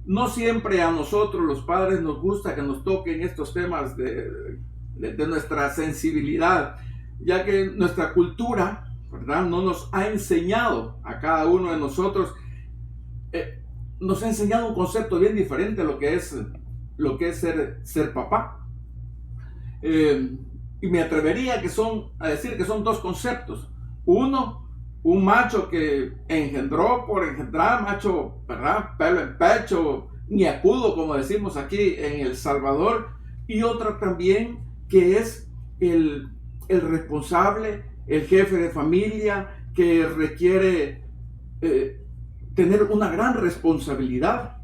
No siempre a nosotros los padres nos gusta que nos toquen estos temas de nuestra sensibilidad, ya que nuestra cultura, ¿verdad?, no nos ha enseñado a cada uno de nosotros, nos ha enseñado un concepto bien diferente a lo que es ser papá. Y me atrevería a decir que son dos conceptos. Uno, un macho que engendró por engendrar, macho, ¿verdad?, pelo en pecho, ñacudo, como decimos aquí en El Salvador. Y otra también que es el responsable, el jefe de familia, que requiere tener una gran responsabilidad.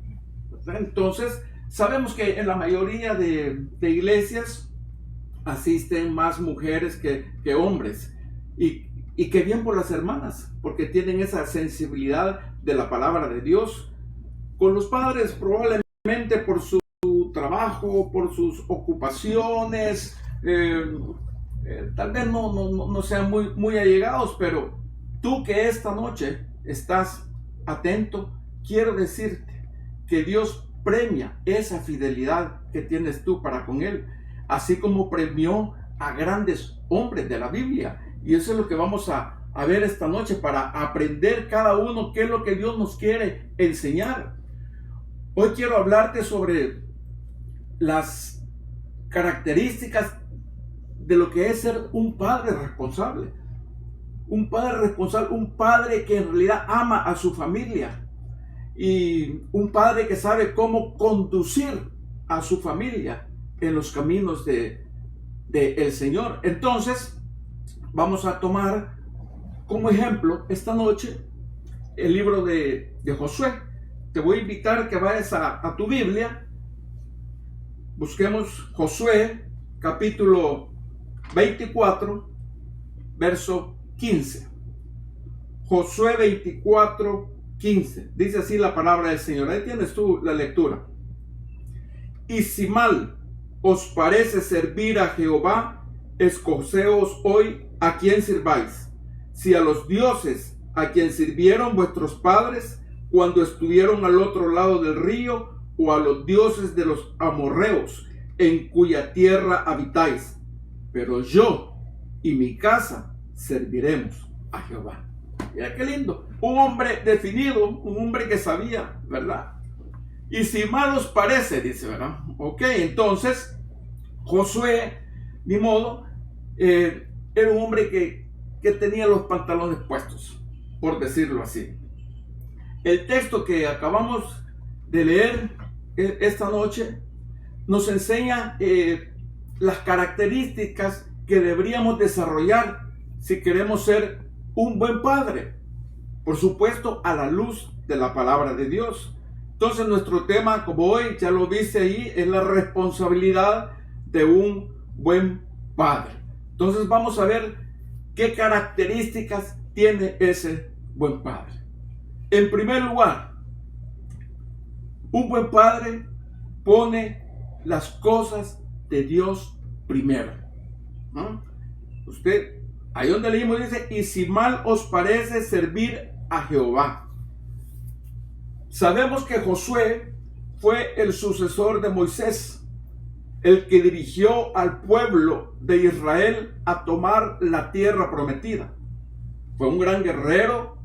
Entonces, sabemos que en la mayoría de iglesias asisten más mujeres que hombres. Y que bien por las hermanas, porque tienen esa sensibilidad de la palabra de Dios. Con los padres, probablemente por su trabajo, por sus ocupaciones, tal vez no sean muy allegados, pero tú que esta noche estás atento, quiero decirte que Dios premia esa fidelidad que tienes tú para con Él, así como premió a grandes hombres de la Biblia. Y eso es lo que vamos a ver esta noche, para aprender cada uno qué es lo que Dios nos quiere enseñar. Hoy quiero hablarte sobre las características de lo que es ser un padre responsable. Un padre responsable, un padre que en realidad ama a su familia, y un padre que sabe cómo conducir a su familia en los caminos del Señor. Entonces, vamos a tomar como ejemplo esta noche el libro de Josué. Te voy a invitar a que vayas a tu Biblia. Busquemos Josué capítulo 24, verso 15. Josué 24, 15. Dice así la palabra del Señor. Ahí tienes tú la lectura. Y si mal os parece servir a Jehová, escogeos hoy a quién sirváis, si a los dioses a quien sirvieron vuestros padres cuando estuvieron al otro lado del río, o a los dioses de los amorreos en cuya tierra habitáis. Pero yo y mi casa serviremos a Jehová. Mira qué lindo, un hombre definido, un hombre que sabía, ¿verdad? Y si mal os parece, dice, ¿verdad? Ok, entonces Josué, ni modo, era un hombre que tenía los pantalones puestos, por decirlo así. El texto que acabamos de leer esta noche nos enseña las características que deberíamos desarrollar si queremos ser un buen padre. Por supuesto, a la luz de la palabra de Dios. Entonces, nuestro tema, como hoy ya lo dice ahí, es la responsabilidad de un buen padre. Entonces, vamos a ver qué características tiene ese buen padre. En primer lugar, un buen padre pone las cosas de Dios primero. ¿No? Usted, ahí donde leímos, dice, y si mal os parece servir a Jehová. Sabemos que Josué fue el sucesor de Moisés, el que dirigió al pueblo de Israel a tomar la tierra prometida. Fue un gran guerrero,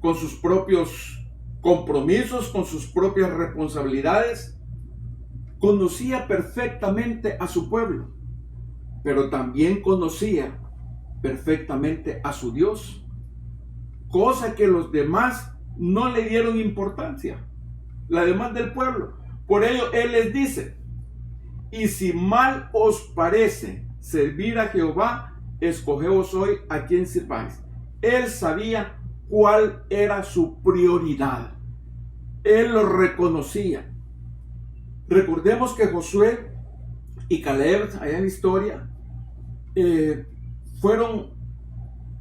con sus propios compromisos, con sus propias responsabilidades. Conocía perfectamente a su pueblo, pero también conocía perfectamente a su Dios, cosa que los demás no le dieron importancia, la demás del pueblo. Por ello él les dice, y si mal os parece servir a Jehová, escogeos hoy a quién sirváis. Él sabía cuál era su prioridad. Él lo reconocía. Recordemos que Josué y Caleb, allá en la historia, fueron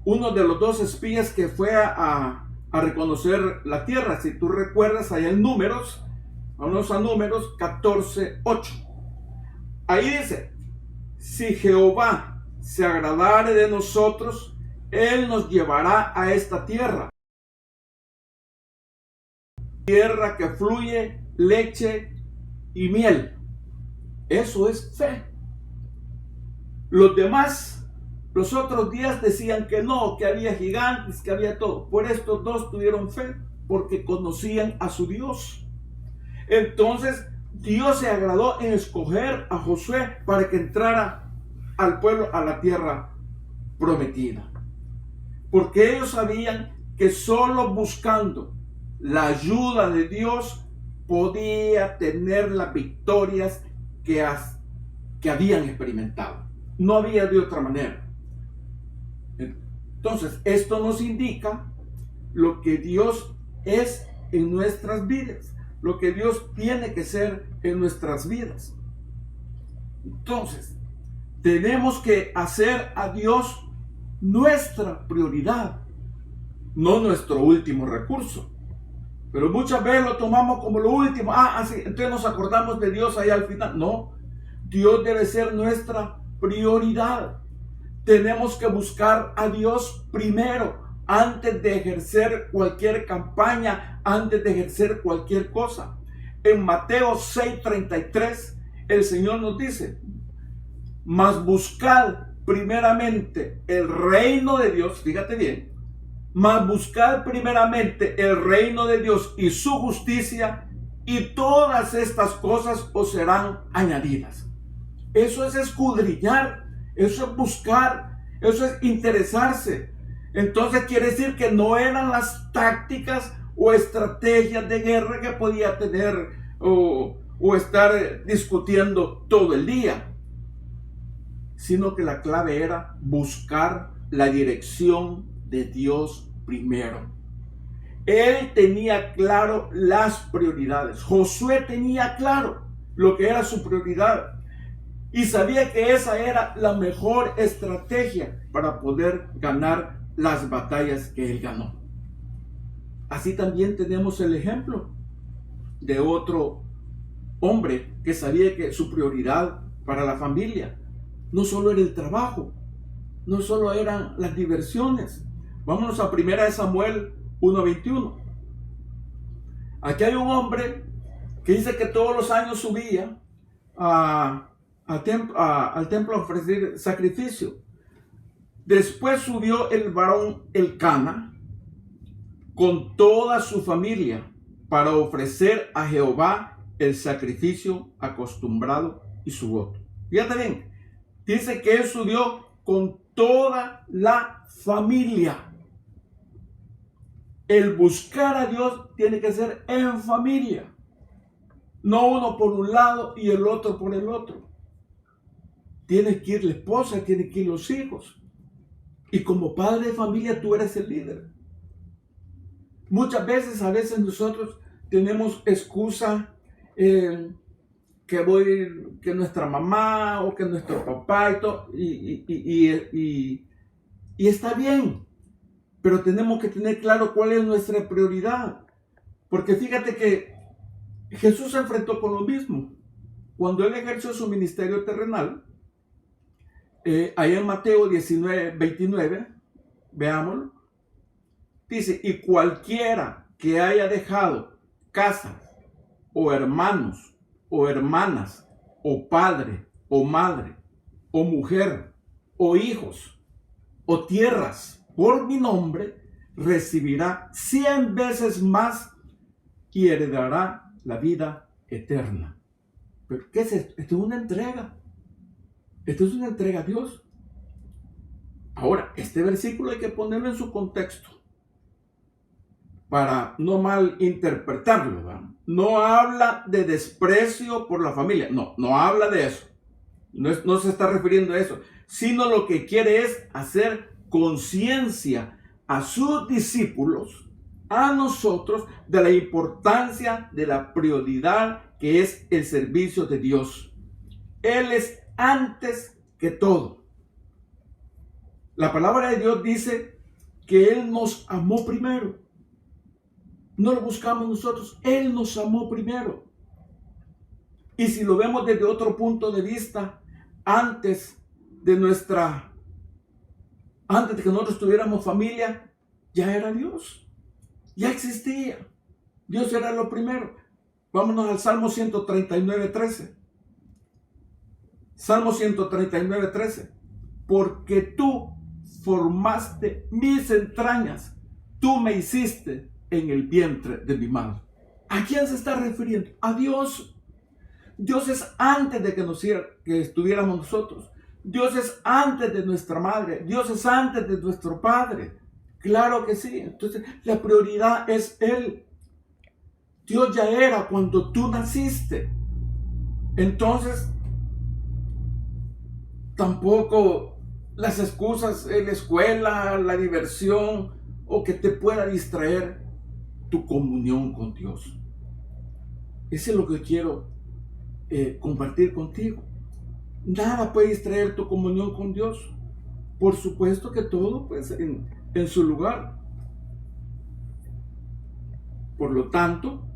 uno de los dos espías que fue a reconocer la tierra. Si tú recuerdas, allá en Números, vamos a Números 14:8. Ahí dice, si Jehová se agradare de nosotros, Él nos llevará a esta tierra, tierra que fluye leche y miel. Eso es fe. Los demás, los otros 10 decían que no, que había gigantes, que había todo. Por estos 2 tuvieron fe, porque conocían a su Dios. Entonces Dios se agradó en escoger a Josué para que entrara al pueblo a la tierra prometida, porque ellos sabían que solo buscando la ayuda de Dios podía tener las victorias que habían experimentado. No había de otra manera. Entonces, esto nos indica lo que Dios es en nuestras vidas, lo que Dios tiene que ser en nuestras vidas. Entonces, tenemos que hacer a Dios nuestra prioridad, no nuestro último recurso. Pero muchas veces lo tomamos como lo último. Así, entonces nos acordamos de Dios ahí al final. No, Dios debe ser nuestra prioridad. Tenemos que buscar a Dios primero, antes de ejercer cualquier campaña, antes de ejercer cualquier cosa. En Mateo 6:33, el Señor nos dice: mas buscad primeramente el reino de Dios, fíjate bien, mas buscad primeramente el reino de Dios y su justicia, y todas estas cosas os serán añadidas. Eso es escudriñar, eso es buscar, eso es interesarse. Entonces quiere decir que no eran las tácticas o estrategias de guerra que podía tener o estar discutiendo todo el día, sino que la clave era buscar la dirección de Dios primero. Él tenía claro las prioridades. Josué tenía claro lo que era su prioridad y sabía que esa era la mejor estrategia para poder ganar las batallas que él ganó. Así también tenemos el ejemplo de otro hombre que sabía que su prioridad para la familia no solo era el trabajo, no solo eran las diversiones. Vámonos a 1 Samuel 1:21. Aquí hay un hombre que dice que todos los años subía al templo a ofrecer sacrificio. Después subió el varón Elcana con toda su familia para ofrecer a Jehová el sacrificio acostumbrado y su voto. Fíjate bien, dice que él subió con toda la familia. El buscar a Dios tiene que ser en familia, no uno por un lado y el otro por el otro. Tiene que ir la esposa, tiene que ir los hijos. Y como padre de familia tú eres el líder. Muchas veces, a veces nosotros tenemos excusa que nuestra mamá o que nuestro papá y todo, y está bien, pero tenemos que tener claro cuál es nuestra prioridad, porque fíjate que Jesús se enfrentó con lo mismo cuando él ejerció su ministerio terrenal. Ahí en Mateo 19:29, veámoslo, dice: y cualquiera que haya dejado casa o hermanos o hermanas o padre o madre o mujer o hijos o tierras por mi nombre, recibirá 100 veces más y heredará la vida eterna. ¿Pero qué es esto? Esto es una entrega. Esto es una entrega a Dios. Ahora, este versículo hay que ponerlo en su contexto para no mal interpretarlo, ¿verdad? No habla de desprecio por la familia. No habla de eso. No se está refiriendo a eso. Sino lo que quiere es hacer conciencia a sus discípulos, a nosotros, de la importancia de la prioridad que es el servicio de Dios. Él es antes que todo. La palabra de Dios dice que Él nos amó primero. No lo buscamos nosotros, Él nos amó primero. Y si lo vemos desde otro punto de vista, antes de que nosotros tuviéramos familia, ya era Dios, ya existía. Dios era lo primero. Vámonos al Salmo 139:13. Salmo 139:13. Porque tú formaste mis entrañas, tú me hiciste en el vientre de mi madre. ¿A quién se está refiriendo? A Dios. Dios es antes de que estuviéramos nosotros. Dios es antes de nuestra madre. Dios es antes de nuestro padre. Claro que sí. Entonces, la prioridad es Él. Dios ya era cuando tú naciste. Entonces, tampoco las excusas en la escuela, la diversión o que te pueda distraer tu comunión con Dios. Eso es lo que quiero compartir contigo. Nada puede distraer tu comunión con Dios. Por supuesto que todo pues en su lugar. Por lo tanto,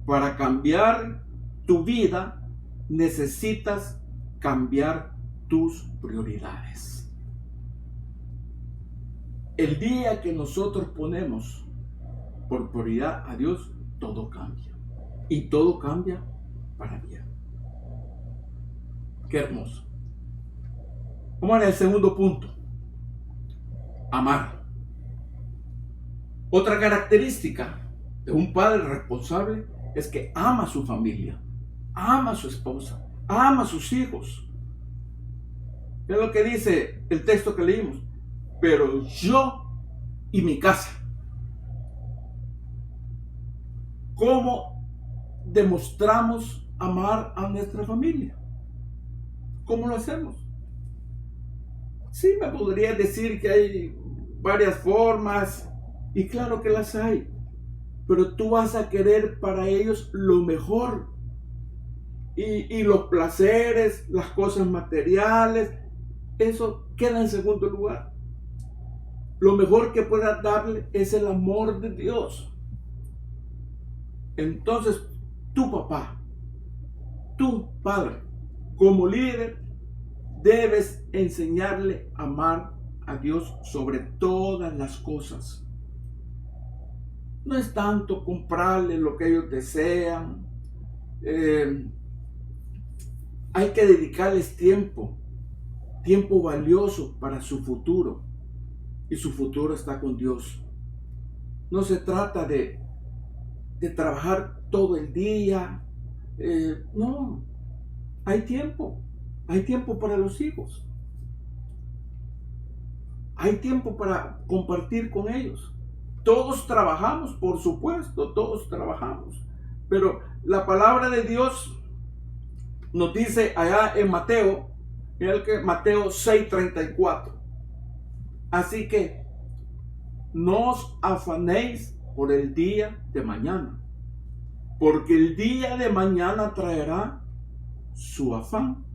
para cambiar tu vida necesitas cambiar tus prioridades. El día que nosotros ponemos por prioridad a Dios, todo cambia. Y todo cambia para bien. Qué hermoso. Vamos al segundo punto. Amar. Otra característica de un padre responsable es que ama a su familia, ama a su esposa, ama a sus hijos. Es lo que dice el texto que leímos. Pero yo y mi casa. ¿Cómo demostramos amar a nuestra familia? ¿Cómo lo hacemos? Sí, me podría decir que hay varias formas, y claro que las hay, pero tú vas a querer para ellos lo mejor. Y los placeres, las cosas materiales, eso queda en segundo lugar. Lo mejor que puedas darle es el amor de Dios. Entonces, tu papá, tu padre, como líder, debes enseñarle a amar a Dios sobre todas las cosas. No es tanto comprarle lo que ellos desean. Hay que dedicarles tiempo valioso para su futuro. Y su futuro está con Dios. No se trata de trabajar todo el día. No, hay tiempo para los hijos. Hay tiempo para compartir con ellos. Todos trabajamos, por supuesto, todos trabajamos. Pero la palabra de Dios nos dice allá en Mateo, mira que Mateo 6:34. Así que no os afanéis por el día de mañana, porque el día de mañana traerá su afán.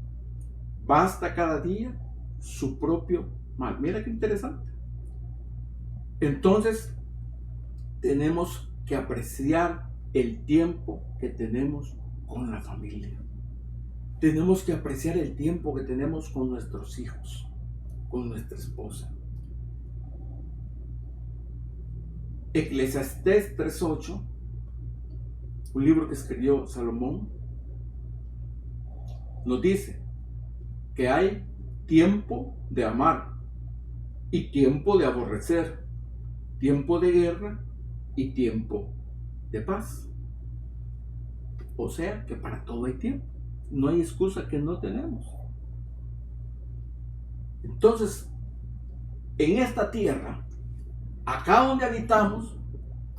Basta cada día su propio mal. Mira qué interesante. Entonces, tenemos que apreciar el tiempo que tenemos con la familia. Tenemos que apreciar el tiempo que tenemos con nuestros hijos, con nuestra esposa. Eclesiastés 3:8, un libro que escribió Salomón, nos dice que hay tiempo de amar y tiempo de aborrecer, tiempo de guerra y tiempo de paz. O sea que para todo hay tiempo. No hay excusa que no tenemos. Entonces, en esta tierra, acá donde habitamos,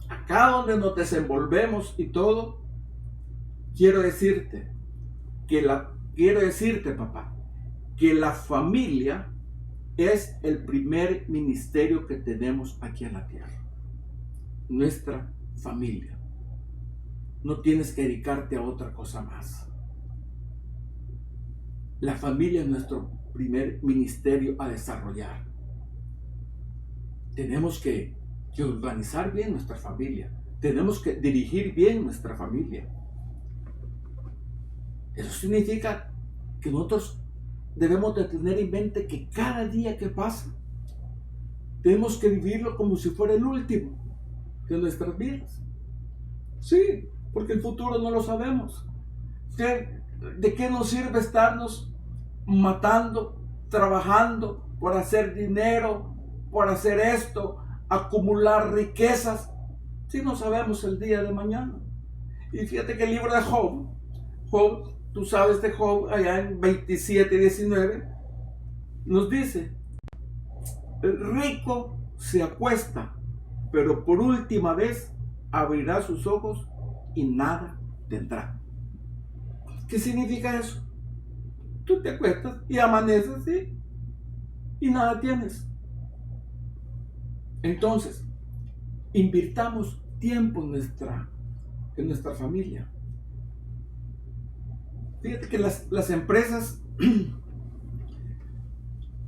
acá donde nos desenvolvemos y todo, quiero decirte, papá, que la familia es el primer ministerio que tenemos aquí en la tierra. Nuestra familia. No tienes que dedicarte a otra cosa más. La familia es nuestro primer ministerio a desarrollar. Tenemos que organizar bien nuestra familia. Tenemos que dirigir bien nuestra familia. Eso significa que nosotros debemos de tener en mente que cada día que pasa, tenemos que vivirlo como si fuera el último de nuestras vidas. Sí, porque el futuro no lo sabemos. ¿De qué nos sirve estarnos matando, trabajando por hacer dinero, por hacer esto, acumular riquezas, si no sabemos el día de mañana? Y fíjate que el libro de Job, tú sabes de Job, allá en 27:19, nos dice: el rico se acuesta, pero por última vez abrirá sus ojos y nada tendrá. ¿Qué significa eso? Tú te acuestas y amaneces, ¿sí? Y nada tienes. Entonces, invirtamos tiempo en nuestra familia. Fíjate que las empresas,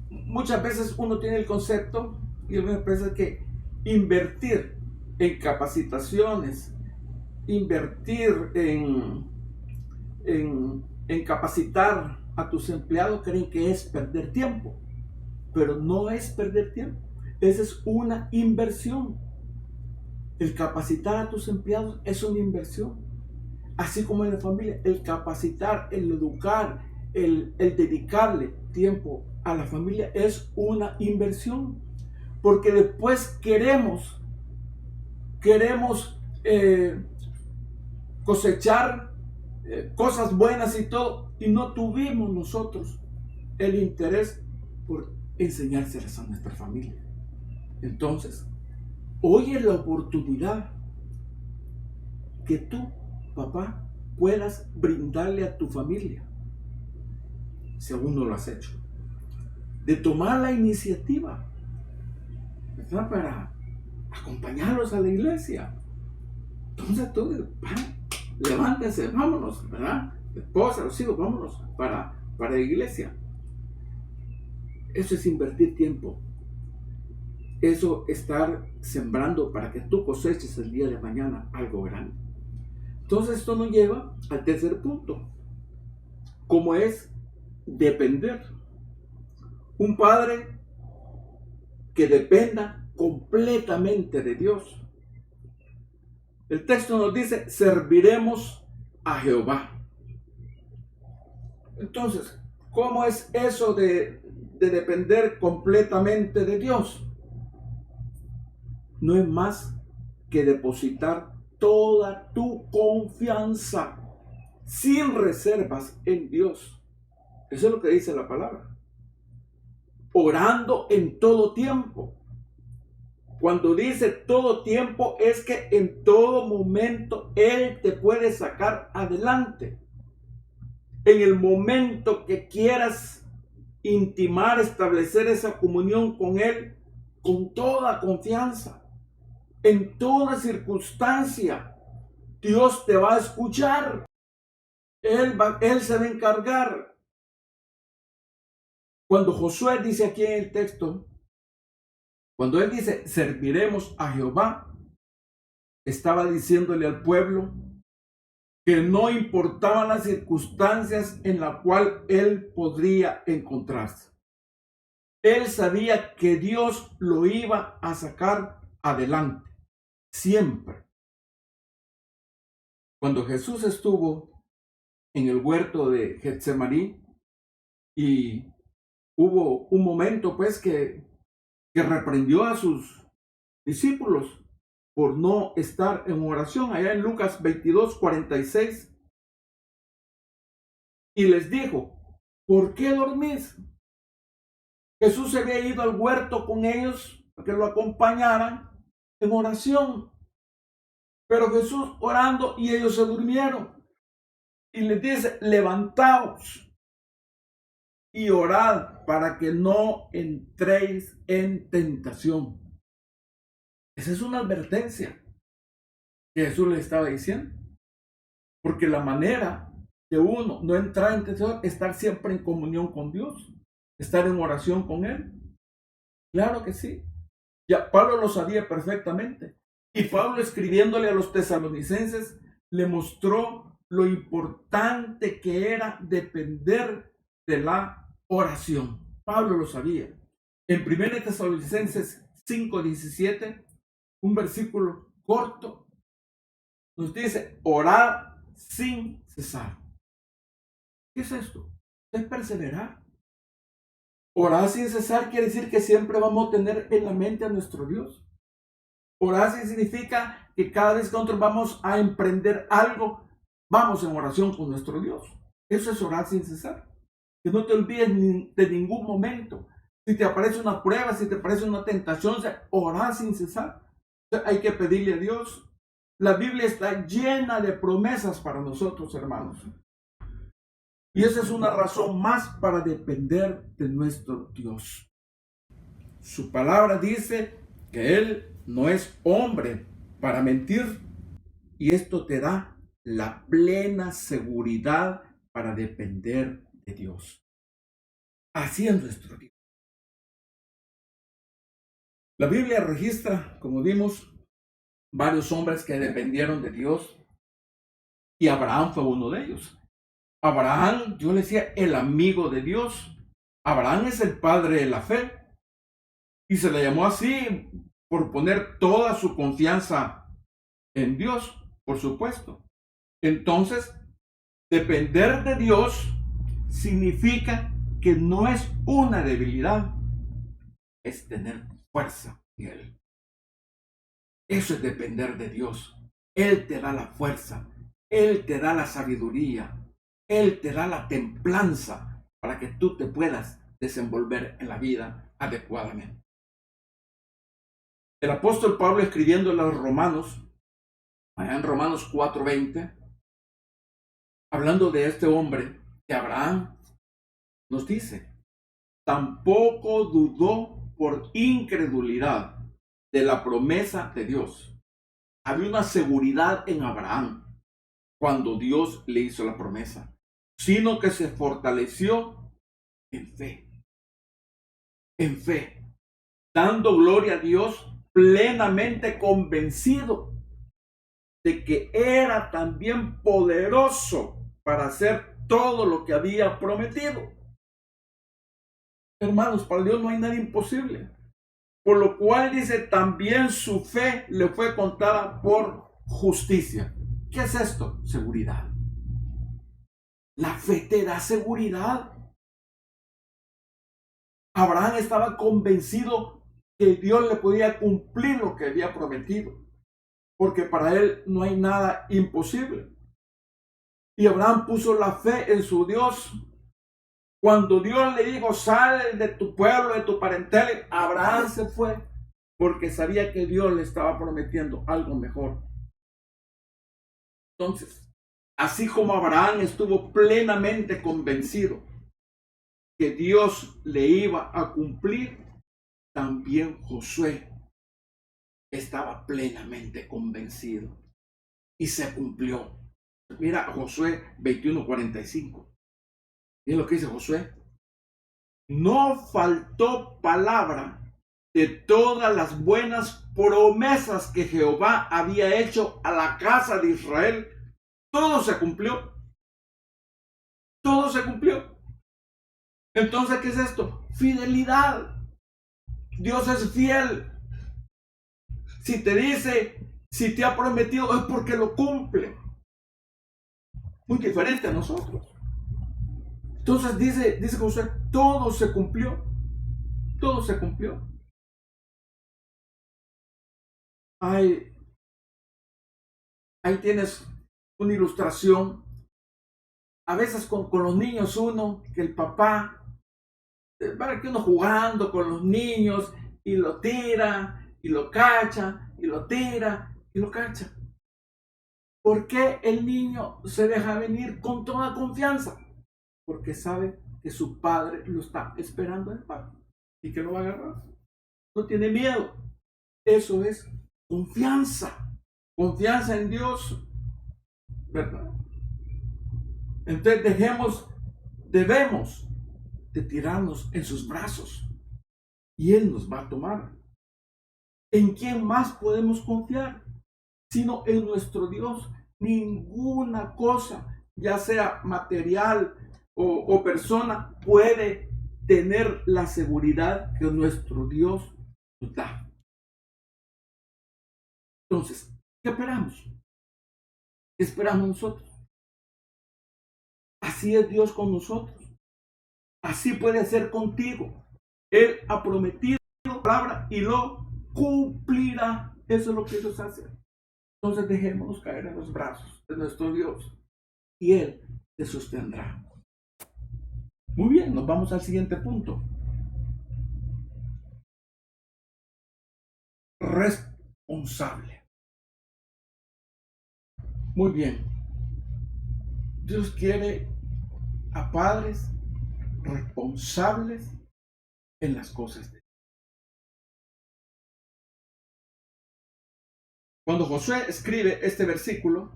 muchas veces uno tiene el concepto, y algunas empresas, que invertir en capacitaciones, invertir en capacitar a tus empleados, creen que es perder tiempo. Pero no es perder tiempo. Esa es una inversión. El capacitar a tus empleados es una inversión. Así como en la familia, el capacitar, el educar, el dedicarle tiempo a la familia es una inversión. Porque después queremos cosechar cosas buenas y todo, y no tuvimos nosotros el interés por enseñárselas a nuestra familia. Entonces, hoy es la oportunidad que tú, papá, puedas brindarle a tu familia, si aún no lo has hecho, de tomar la iniciativa, ¿verdad?, para acompañarlos a la iglesia. Entonces tú, levántese, vámonos, ¿verdad? La esposa, los hijos, vámonos para la iglesia. Eso es invertir tiempo. Eso, estar sembrando para que tú coseches el día de mañana algo grande. Entonces esto nos lleva al tercer punto, como es depender. Un padre que dependa completamente de Dios. El texto nos dice: serviremos a Jehová. Entonces, ¿cómo es eso de depender completamente de Dios? No es más que depositar toda tu confianza sin reservas en Dios. Eso es lo que dice la palabra. Orando en todo tiempo. Cuando dice todo tiempo, es que en todo momento Él te puede sacar adelante. En el momento que quieras intimar, establecer esa comunión con Él, con toda confianza, en toda circunstancia, Dios te va a escuchar. Él se va a encargar. Cuando Josué dice aquí en el texto, cuando él dice serviremos a Jehová, estaba diciéndole al pueblo que no importaban las circunstancias en las cuales él podría encontrarse. Él sabía que Dios lo iba a sacar adelante, siempre. Cuando Jesús estuvo en el huerto de Getsemaní y hubo un momento pues que reprendió a sus discípulos por no estar en oración, allá en Lucas 22:46, y les dijo: ¿por qué dormís? Jesús se había ido al huerto con ellos para que lo acompañaran en oración, pero Jesús orando y ellos se durmieron, y les dice: levantaos y orad para que no entréis en tentación. Esa es una advertencia que Jesús le estaba diciendo. Porque la manera de uno no entrar en tentación es estar siempre en comunión con Dios, estar en oración con Él. Claro que sí. Ya Pablo lo sabía perfectamente. Y Pablo, escribiéndole a los tesalonicenses, le mostró lo importante que era depender de la oración. Pablo lo sabía. En 1 Tesalonicenses 5:17, un versículo corto, nos dice orar sin cesar. ¿Qué es esto? Es perseverar. Orar sin cesar quiere decir que siempre vamos a tener en la mente a nuestro Dios. Orar significa que cada vez que nosotros vamos a emprender algo, vamos en oración con nuestro Dios. Eso es orar sin cesar. Que no te olvides de ningún momento. Si te aparece una prueba, si te aparece una tentación, orar sin cesar. Hay que pedirle a Dios. La Biblia está llena de promesas para nosotros, hermanos. Y esa es una razón más para depender de nuestro Dios. Su palabra dice que Él no es hombre para mentir. Y esto te da la plena seguridad para depender de Dios. Así es nuestro Dios. La Biblia registra, como vimos, varios hombres que dependieron de Dios. Y Abraham fue uno de ellos. Abraham, yo le decía, el amigo de Dios. Abraham es el padre de la fe. Y se le llamó así por poner toda su confianza en Dios, por supuesto. Entonces, depender de Dios significa que no es una debilidad, es tener fuerza en Él. Eso es depender de Dios. Él te da la fuerza, Él te da la sabiduría, Él te da la templanza para que tú te puedas desenvolver en la vida adecuadamente. El apóstol Pablo, escribiendo a los romanos, allá en Romanos 4:20, hablando de este hombre, de Abraham, nos dice: tampoco dudó por incredulidad de la promesa de Dios. Había una seguridad en Abraham cuando Dios le hizo la promesa, sino que se fortaleció en fe, dando gloria a Dios, plenamente convencido de que era también poderoso para hacer todo lo que había prometido. Hermanos, para Dios no hay nada imposible. Por lo cual dice, también su fe le fue contada por justicia. ¿Qué es esto? Seguridad. La fe te da seguridad. Abraham estaba convencido que Dios le podía cumplir lo que había prometido, porque para él no hay nada imposible. Y Abraham puso la fe en su Dios. Cuando Dios le dijo, sal de tu pueblo, de tu parentela, Abraham se fue porque sabía que Dios le estaba prometiendo algo mejor. Entonces, así como Abraham estuvo plenamente convencido que Dios le iba a cumplir, también Josué estaba plenamente convencido y se cumplió. Mira Josué 21:45. Mira lo que dice Josué. No faltó palabra de todas las buenas promesas que Jehová había hecho a la casa de Israel. Todo se cumplió. Todo se cumplió. Entonces, ¿qué es esto? Fidelidad. Dios es fiel. Si te dice, si te ha prometido, es porque lo cumple. Muy diferente a nosotros. Entonces dice Josué, todo se cumplió. Todo se cumplió. Ahí tienes una ilustración. A veces con los niños uno, que el papá, para que uno jugando con los niños y lo tira y lo cacha y lo tira y lo cacha. ¿Por qué el niño se deja venir con toda confianza? Porque sabe que su padre lo está esperando en el parque y que lo va a agarrar. No tiene miedo. Eso es confianza. Confianza en Dios. ¿Verdad? Entonces debemos de tirarnos en sus brazos y Él nos va a tomar. ¿En quién más podemos confiar? Sino en nuestro Dios. Ninguna cosa, ya sea material o persona, puede tener la seguridad que nuestro Dios nos da. Entonces, ¿qué esperamos? ¿Qué esperamos nosotros? Así es Dios con nosotros. Así puede ser contigo. Él ha prometido la palabra y lo cumplirá. Eso es lo que Dios hace. Entonces dejémonos caer en los brazos de nuestro Dios y Él te sostendrá. Muy bien, nos vamos al siguiente punto. Responsable. Muy bien. Dios quiere a padres responsables en las cosas de Dios. Cuando Josué escribe este versículo,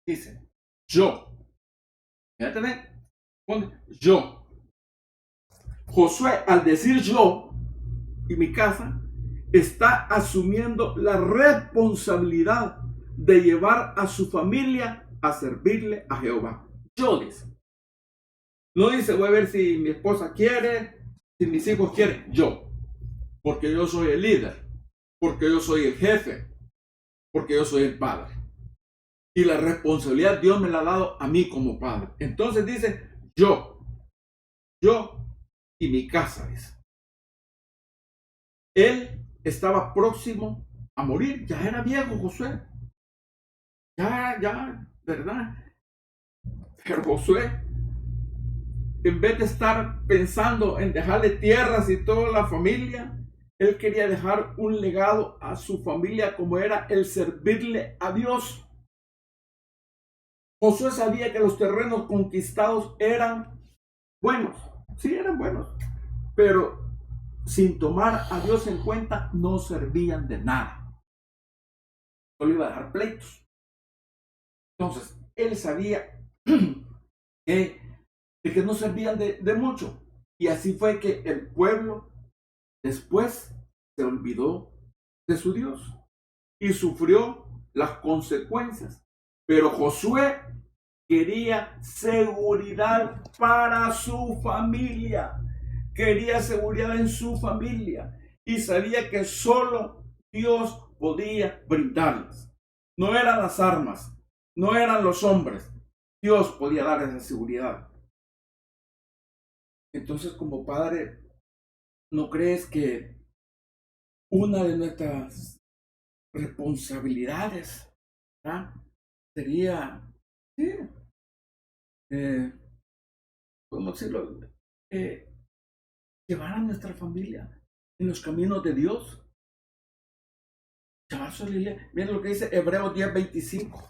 dice, yo. Fíjate bien, yo. Josué, al decir yo y mi casa, está asumiendo la responsabilidad de llevar a su familia a servirle a Jehová. Yo, dice. No dice, voy a ver si mi esposa quiere, si mis hijos quieren. Yo. Porque yo soy el líder. Porque yo soy el jefe. Porque yo soy el padre. Y la responsabilidad Dios me la ha dado a mí como padre. Entonces dice, yo y mi casa, dice. Él estaba próximo a morir. Ya era viejo Josué. Ya, ¿verdad? Pero Josué, en vez de estar pensando en dejarle tierras y toda la familia, él quería dejar un legado a su familia como era el servirle a Dios. Josué sabía que los terrenos conquistados eran buenos, sí eran buenos, pero sin tomar a Dios en cuenta no servían de nada. Solo iba a dejar pleitos. Entonces, él sabía que no servían de mucho. Y así fue que el pueblo después se olvidó de su Dios y sufrió las consecuencias. Pero Josué quería seguridad para su familia. Quería seguridad en su familia. Y sabía que solo Dios podía brindarles. No eran las armas, no eran los hombres. Dios podía dar esa seguridad. Entonces, como padre, ¿no crees que una de nuestras responsabilidades, ¿verdad?, sería, sí, ¿cómo decirlo?, llevar a nuestra familia en los caminos de Dios? Miren lo que dice Hebreos 10:25.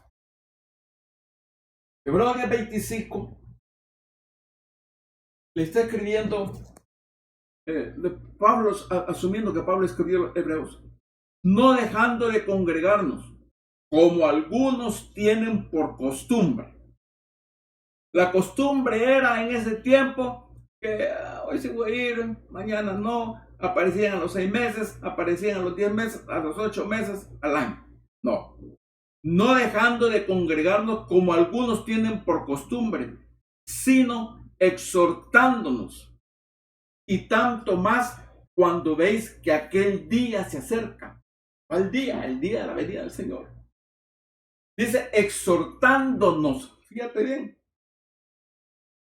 Hebreos 10:25 le está escribiendo Pablo, asumiendo que Pablo escribió Hebreos, no dejando de congregarnos, como algunos tienen por costumbre. La costumbre era en ese tiempo que hoy sí voy a ir, mañana no, aparecían a los 6 meses, aparecían a los 10 meses, a los 8 meses, al año. No dejando de congregarnos como algunos tienen por costumbre, sino exhortándonos. Y tanto más cuando veis que aquel día se acerca. ¿Cuál día? El día de la venida del Señor. Dice exhortándonos. Fíjate bien.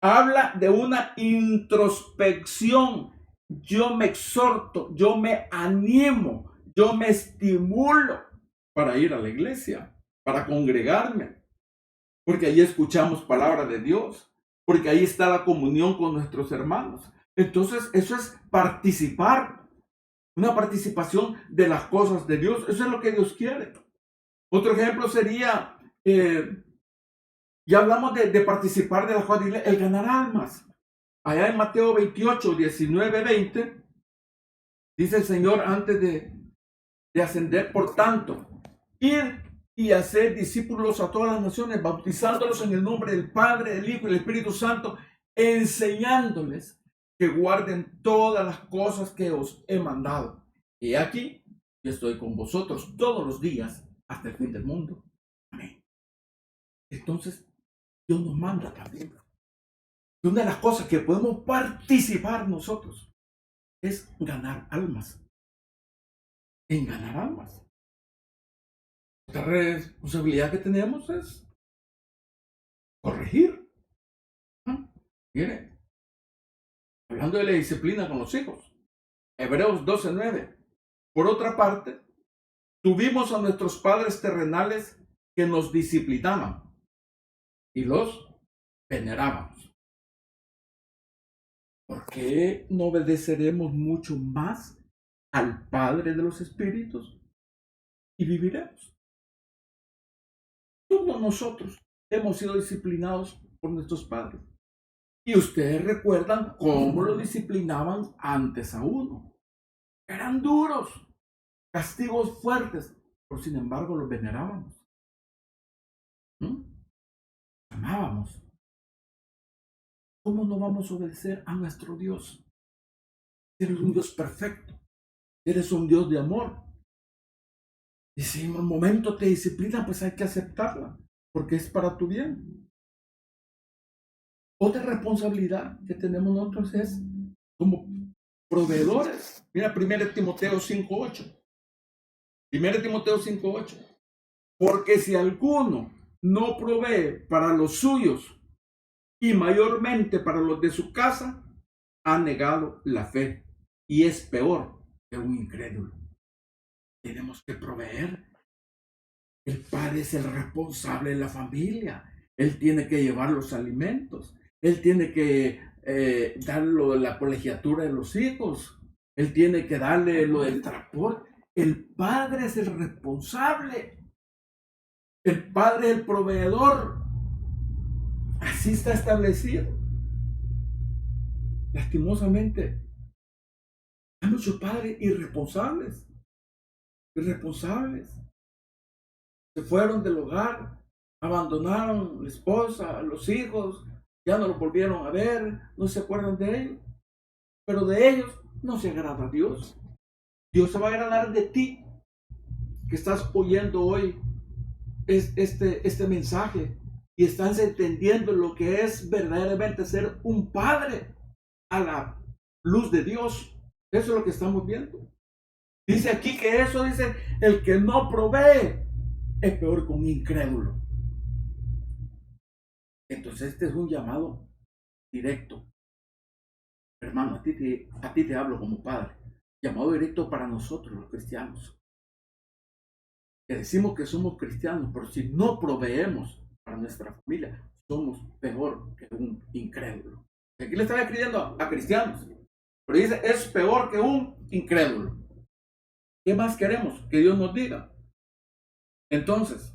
Habla de una introspección. Yo me exhorto, yo me animo, yo me estimulo para ir a la iglesia, para congregarme. Porque ahí escuchamos palabra de Dios. Porque ahí está la comunión con nuestros hermanos. Entonces, eso es participar, una participación de las cosas de Dios. Eso es lo que Dios quiere. Otro ejemplo sería, ya hablamos de participar de las cosas de Dios, el ganar almas. Allá en Mateo 28, 19, 20, dice el Señor antes de ascender, por tanto, ir y hacer discípulos a todas las naciones, bautizándolos en el nombre del Padre, del Hijo y del Espíritu Santo, enseñándoles que guarden todas las cosas que os he mandado. Y aquí yo estoy con vosotros todos los días hasta el fin del mundo. Amén. Entonces, Dios nos manda también. Y una de las cosas que podemos participar nosotros es ganar almas. En ganar almas. Otra responsabilidad que tenemos es corregir. Mire, hablando de la disciplina con los hijos, Hebreos 12:9. Por otra parte, tuvimos a nuestros padres terrenales que nos disciplinaban y los venerábamos. ¿Por qué no obedeceremos mucho más al Padre de los Espíritus y viviremos? Todos nosotros hemos sido disciplinados por nuestros padres. Y ustedes recuerdan cómo lo disciplinaban antes a uno. Eran duros, castigos fuertes, pero sin embargo los venerábamos. Amábamos. ¿Cómo no vamos a obedecer a nuestro Dios? Eres un Dios perfecto. Eres un Dios de amor. Y si en un momento te disciplina, pues hay que aceptarla, porque es para tu bien. Otra responsabilidad que tenemos nosotros es como proveedores. Mira 1 Timoteo 5:8. 1 Timoteo 5:8. Porque si alguno no provee para los suyos y mayormente para los de su casa, ha negado la fe y es peor que un incrédulo. Tenemos que proveer. El padre es el responsable de la familia. Él tiene que llevar los alimentos. Él tiene que dar la colegiatura de los hijos. Él tiene que darle lo del transporte. El padre es el responsable. El padre es el proveedor. Así está establecido. Lastimosamente, hay muchos padres irresponsables. Se fueron del hogar, abandonaron la esposa, los hijos, ya no los volvieron a ver, no se acuerdan de ellos. Pero de ellos no se agrada a Dios. Dios se va a agradar de ti, que estás oyendo hoy este mensaje y estás entendiendo lo que es verdaderamente ser un padre a la luz de Dios. Eso es lo que estamos viendo. Dice aquí que eso, dice, el que no provee es peor que un incrédulo. Entonces este es un llamado directo. Hermano, a ti te hablo como padre. Llamado directo para nosotros los cristianos. Que decimos que somos cristianos, pero si no proveemos para nuestra familia, somos peor que un incrédulo. Aquí le estaba escribiendo a cristianos, pero dice, es peor que un incrédulo. ¿Qué más queremos? Que Dios nos diga. Entonces,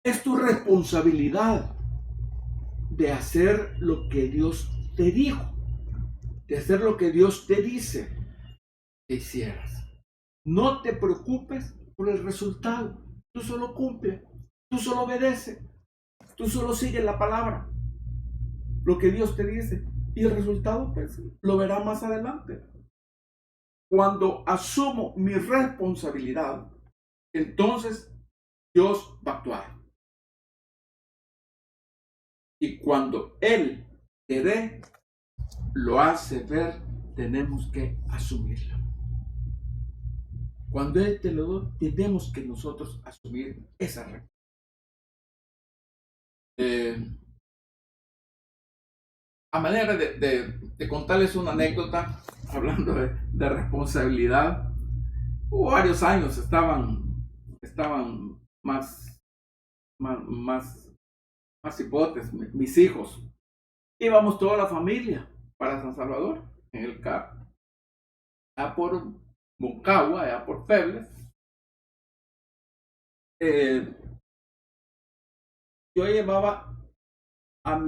es tu responsabilidad de hacer lo que Dios te dijo, de hacer lo que Dios te dice que hicieras. No te preocupes por el resultado. Tú solo cumple, tú solo obedece, tú solo sigues la palabra, lo que Dios te dice. Y el resultado, pues, lo verás más adelante. Cuando asumo mi responsabilidad, entonces Dios va a actuar. Y cuando Él te dé, lo hace ver, tenemos que asumirlo. Cuando Él te lo da, tenemos que nosotros asumir esa responsabilidad. A manera de contarles una anécdota, hablando de responsabilidad, hubo varios años, estaban más hipotes, mis hijos. Íbamos toda la familia para San Salvador en el carro, allá por Moncagua, allá por Febles. Yo llevaba a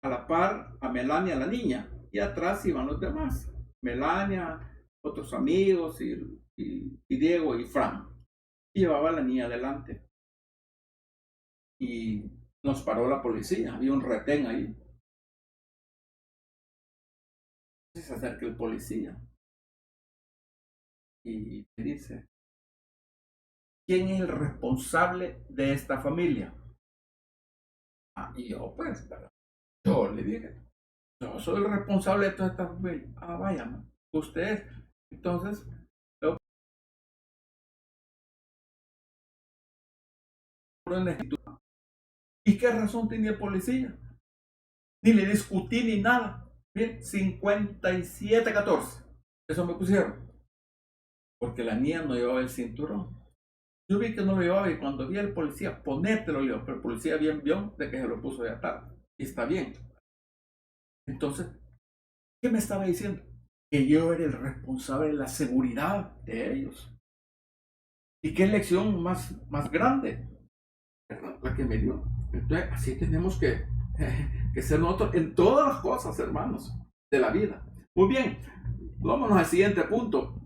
la par a Melania, la niña, y atrás iban los demás, Melania, otros amigos y Diego y Fran. Y llevaba a la niña adelante. Y nos paró la policía, había un retén ahí. Se acerca el policía y me dice, ¿quién es el responsable de esta familia? Y yo, pues, yo le dije, yo soy el responsable de toda esta familia. Vaya, usted es. Entonces, en la escritura. ¿Y qué razón tenía el policía? Ni le discutí ni nada. Bien, 57-14. Eso me pusieron. Porque la niña no llevaba el cinturón. Yo vi que no lo llevaba y cuando vi al policía, ponértelo, le digo, pero el policía bien vio de que se lo puso de atar. Y está bien. Entonces, ¿qué me estaba diciendo? Que yo era el responsable de la seguridad de ellos. ¿Y qué lección más grande? La que me dio. Entonces, así tenemos que ser nosotros en todas las cosas, hermanos, de la vida. Muy bien, vámonos al siguiente punto.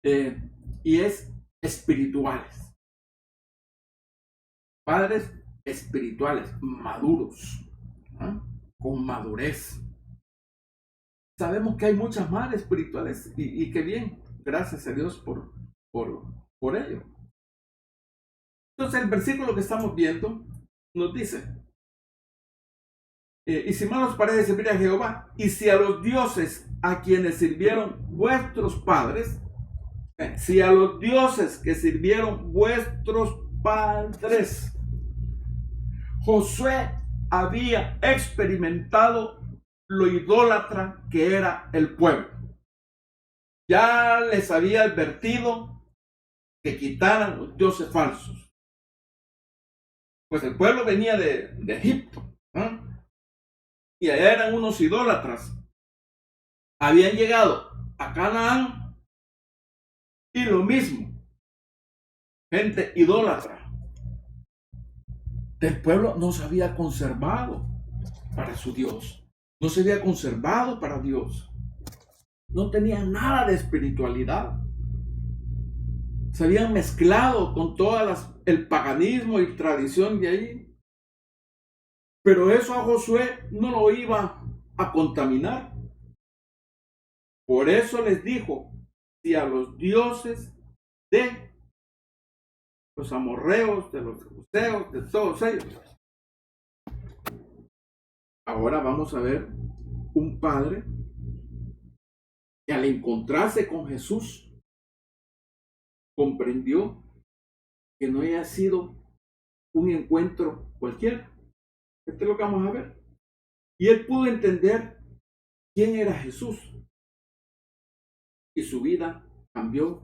Y es espirituales. Padres espirituales, maduros, ¿eh? Con madurez. Sabemos que hay muchas madres espirituales y que bien, gracias a Dios por ello. Entonces el versículo que estamos viendo nos dice, y si mal os parece servir a Jehová, y si a los dioses a quienes sirvieron vuestros padres, si a los dioses que sirvieron vuestros padres, Josué había experimentado lo idólatra que era el pueblo. Ya les había advertido que quitaran los dioses falsos. Pues el pueblo venía de Egipto, ¿eh? Y allá eran unos idólatras. Habían llegado a Canaán y lo mismo, gente idólatra. El pueblo no se había conservado para su Dios, no se había conservado para Dios, no tenían nada de espiritualidad, se habían mezclado con todas el paganismo y tradición de ahí. Pero eso a Josué no lo iba a contaminar. Por eso les dijo, si a los dioses de los amorreos, de los jebuseos, de todos ellos. Ahora vamos a ver un padre que al encontrarse con Jesús comprendió que no había sido un encuentro cualquiera. Esto es lo que vamos a ver. Y él pudo entender quién era Jesús. Y su vida cambió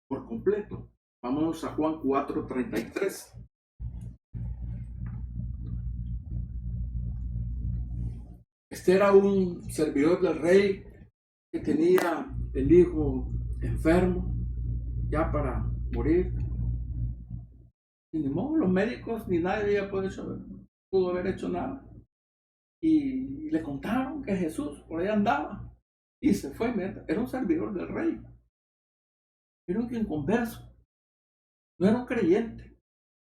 por completo. Vamos a Juan 4:33. Este era un servidor del rey que tenía el hijo enfermo, ya para morir. Y ni modo, los médicos ni nadie pudo haber hecho nada. Y le contaron que Jesús por ahí andaba. Y se fue, era un servidor del rey. Era un inconverso. No era un creyente.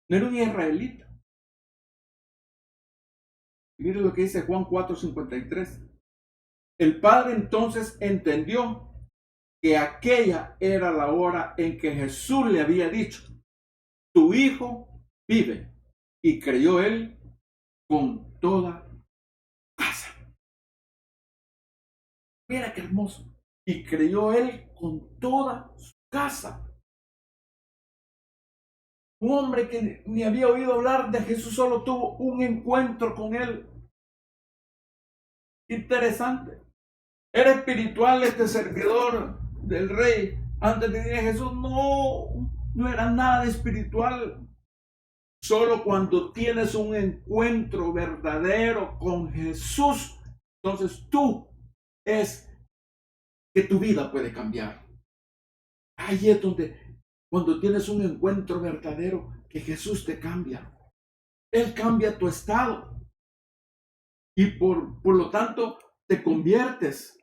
No era un israelita. Mire lo que dice Juan 4:53. El padre entonces entendió que aquella era la hora en que Jesús le había dicho, tu hijo vive. Y creyó él con toda casa. Mira qué hermoso. Y creyó él con toda su casa. Un hombre que ni había oído hablar de Jesús, solo tuvo un encuentro con él. Interesante. Era espiritual este servidor del rey antes de venir a Jesús. No era nada espiritual. Solo cuando tienes un encuentro verdadero con Jesús, entonces es que tu vida puede cambiar. Ahí es donde, cuando tienes un encuentro verdadero, que Jesús te cambia. Él cambia tu estado. Y por lo tanto, te conviertes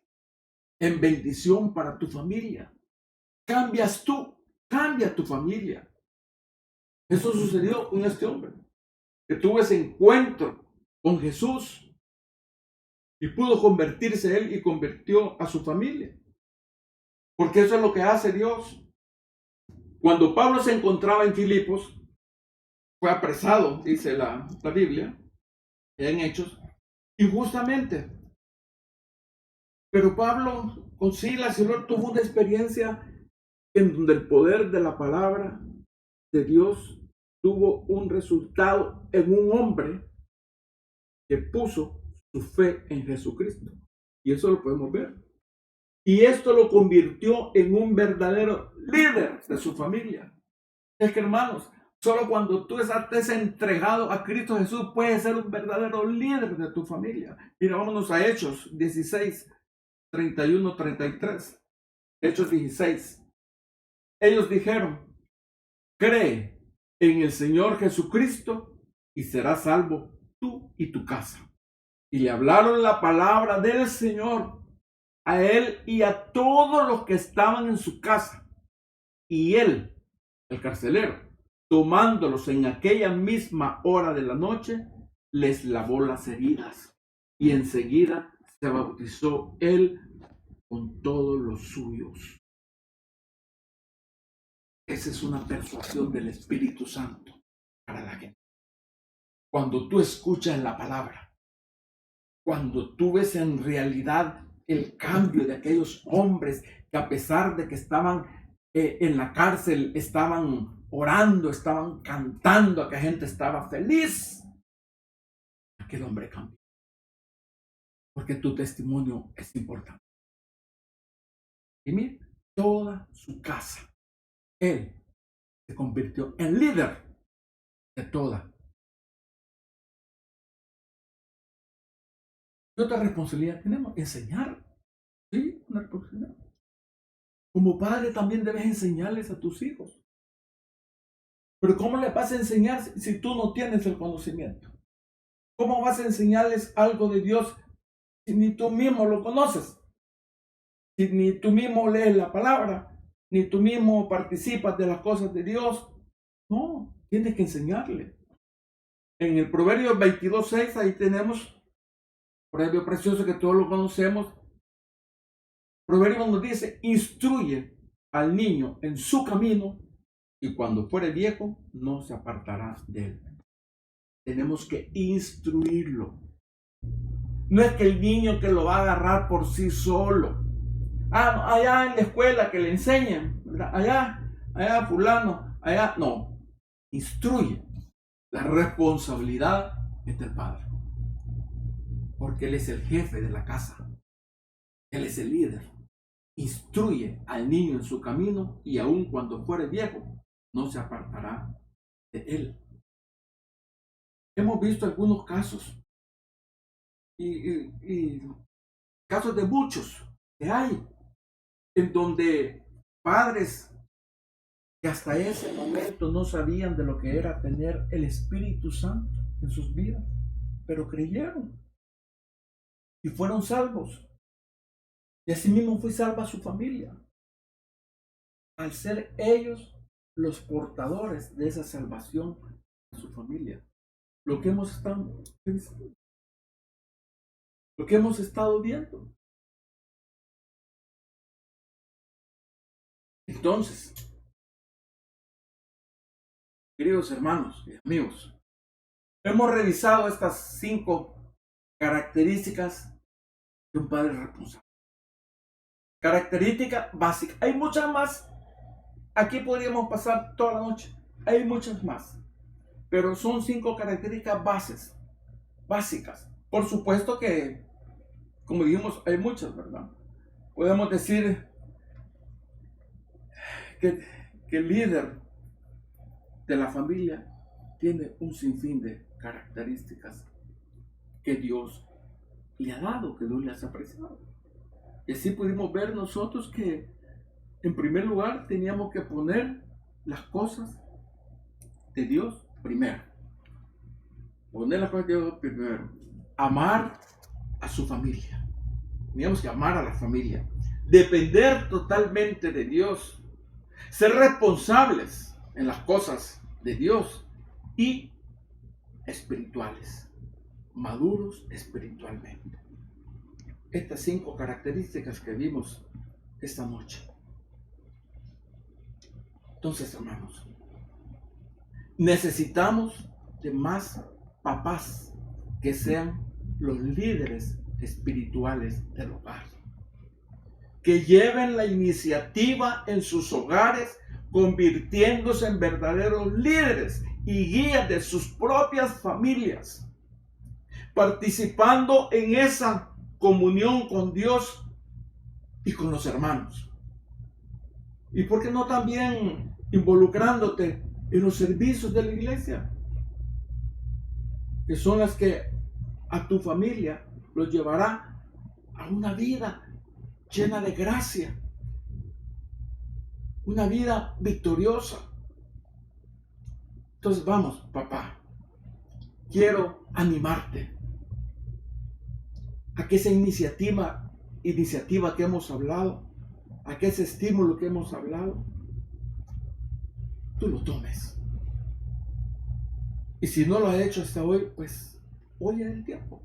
en bendición para tu familia. Cambias tú, cambia tu familia. Eso sucedió con este hombre, que tuvo ese encuentro con Jesús y pudo convertirse él y convirtió a su familia. Porque eso es lo que hace Dios. Cuando Pablo se encontraba en Filipos, fue apresado, dice la Biblia, en Hechos, injustamente. Pero Pablo con Silas y Lord tuvo una experiencia en donde el poder de la palabra de Dios tuvo un resultado en un hombre que puso su fe en Jesucristo. Y eso lo podemos ver. Y esto lo convirtió en un verdadero líder de su familia. Es que, hermanos, solo cuando tú estés entregado a Cristo Jesús puedes ser un verdadero líder de tu familia. Mira, vámonos a Hechos 16, 31, 33. Hechos 16. Ellos dijeron: cree en el Señor Jesucristo y serás salvo tú y tu casa. Y le hablaron la palabra del Señor a él y a todos los que estaban en su casa. Y él, el carcelero, tomándolos en aquella misma hora de la noche, les lavó las heridas. Y enseguida se bautizó él con todos los suyos. Esa es una persuasión del Espíritu Santo para la gente. Cuando tú escuchas la palabra, cuando tú ves en realidad el cambio de aquellos hombres que, a pesar de que estaban en la cárcel, estaban orando, estaban cantando, aquella gente estaba feliz, aquel hombre cambió. Porque tu testimonio es importante. Y mira, toda su casa, él se convirtió en líder de toda. ¿Qué otra responsabilidad tenemos? Enseñar. Sí, una responsabilidad. Como padre también debes enseñarles a tus hijos. Pero ¿cómo les vas a enseñar si tú no tienes el conocimiento? ¿Cómo vas a enseñarles algo de Dios si ni tú mismo lo conoces? Si ni tú mismo lees la palabra, ni tú mismo participas de las cosas de Dios. No, tienes que enseñarle. En el Proverbio 22:6, ahí tenemos, proverbio precioso que todos lo conocemos. Proverbio nos dice: instruye al niño en su camino, y cuando fuere viejo no se apartará de él. Tenemos que instruirlo. No es que el niño que lo va a agarrar por sí solo. Allá en la escuela que le enseñen, allá fulano, allá. No, instruye. La responsabilidad es del padre, porque él es el jefe de la casa. Él es el líder. Instruye al niño en su camino, y aun cuando fuere viejo no se apartará de él. Hemos visto algunos casos y casos de muchos que hay, en donde padres que hasta ese momento no sabían de lo que era tener el Espíritu Santo en sus vidas, pero creyeron y fueron salvos. Y asimismo fue salva su familia, al ser ellos los portadores de esa salvación de su familia. Lo que hemos estado viendo. Entonces, queridos hermanos y amigos, hemos revisado estas 5 características de un padre responsable. Característica básica. Hay muchas más. Aquí podríamos pasar toda la noche. Hay muchas más. Pero son 5 características básicas. Por supuesto que, como dijimos, hay muchas, ¿verdad? Podemos decir que el líder de la familia tiene un sinfín de características que Dios le ha dado, que Dios le ha apreciado. Y así pudimos ver nosotros que, en primer lugar, teníamos que poner las cosas de Dios primero. Poner las cosas de Dios primero. Amar a su familia. Teníamos que amar a la familia. Depender totalmente de Dios. Ser responsables en las cosas de Dios. Y espirituales. Maduros espiritualmente. Estas 5 características que vimos esta noche. Entonces, hermanos, necesitamos de más papás que sean los líderes espirituales del hogar, que lleven la iniciativa en sus hogares, convirtiéndose en verdaderos líderes y guía de sus propias familias, participando en esa comunión con Dios y con los hermanos. Y por qué no también involucrándote en los servicios de la iglesia, que son las que a tu familia los llevará a una vida llena de gracia, una vida victoriosa. Entonces vamos, papá, quiero animarte a que esa iniciativa que hemos hablado, a que ese estímulo que hemos hablado, tú lo tomes. Y si no lo has hecho hasta hoy, pues hoy es el tiempo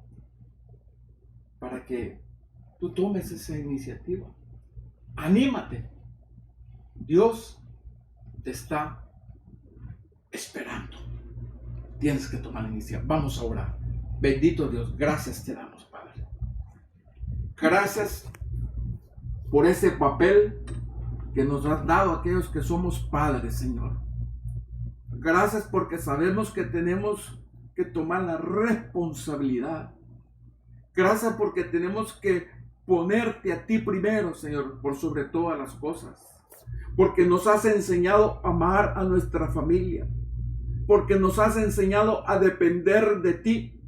para que tú tomes esa iniciativa. Anímate. Dios te está esperando. Tienes que tomar la iniciativa. Vamos a orar. Bendito Dios, gracias te damos, Padre. Gracias por ese papel que nos has dado a aquellos que somos padres, Señor. Gracias porque sabemos que tenemos que tomar la responsabilidad. Gracias porque tenemos que ponerte a ti primero, Señor, por sobre todas las cosas. Porque nos has enseñado a amar a nuestra familia. Porque nos has enseñado a depender de ti.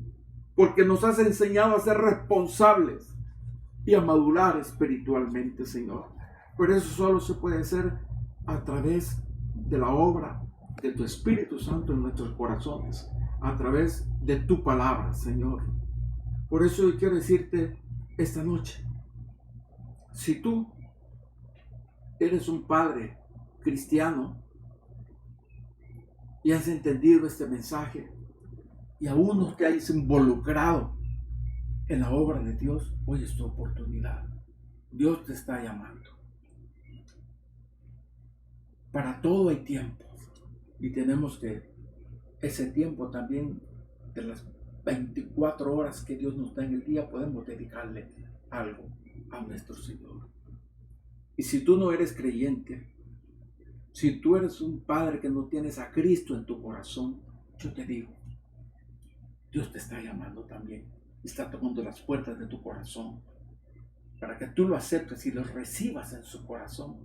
Porque nos has enseñado a ser responsables y a madurar espiritualmente, Señor. Pero eso solo se puede hacer a través de la obra de tu Espíritu Santo en nuestros corazones, a través de tu palabra, Señor. Por eso yo quiero decirte esta noche, si tú eres un padre cristiano y has entendido este mensaje y aún no te hayas involucrado en la obra de Dios, hoy es tu oportunidad. Dios te está llamando. Para todo hay tiempo y tenemos que ese tiempo también de las 24 horas que Dios nos da en el día podemos dedicarle algo a nuestro Señor. Y si tú no eres creyente, si tú eres un padre que no tienes a Cristo en tu corazón, yo te digo, Dios te está llamando también. Está tocando las puertas de tu corazón para que tú lo aceptes y lo recibas en su corazón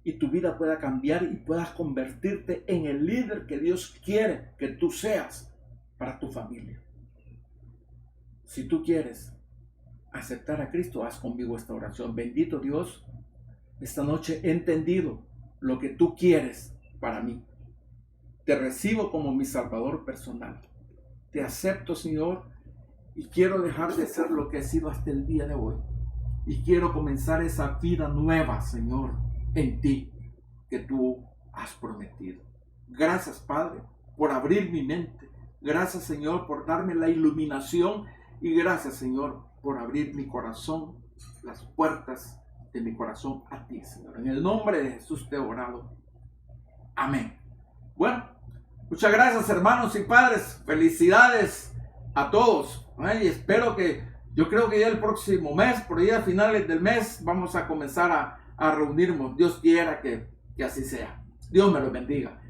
y tu vida pueda cambiar y puedas convertirte en el líder que Dios quiere que tú seas para tu familia. Si tú quieres aceptar a Cristo, haz conmigo esta oración. Bendito Dios, esta noche he entendido lo que tú quieres para mí. Te recibo como mi Salvador personal. Te acepto, Señor, y quiero dejar de ser lo que he sido hasta el día de hoy. Y quiero comenzar esa vida nueva, Señor, en ti, que tú has prometido. Gracias, Padre, por abrir mi mente. Gracias, Señor, por darme la iluminación. Y gracias, Señor, por abrir mi corazón, las puertas de mi corazón a ti, Señor. En el nombre de Jesús te he orado. Amén. Bueno, muchas gracias, hermanos y padres. Felicidades a todos. Y espero que, yo creo que ya el próximo mes, por ahí a finales del mes, vamos a comenzar a reunirnos. Dios quiera que así sea. Dios me los bendiga.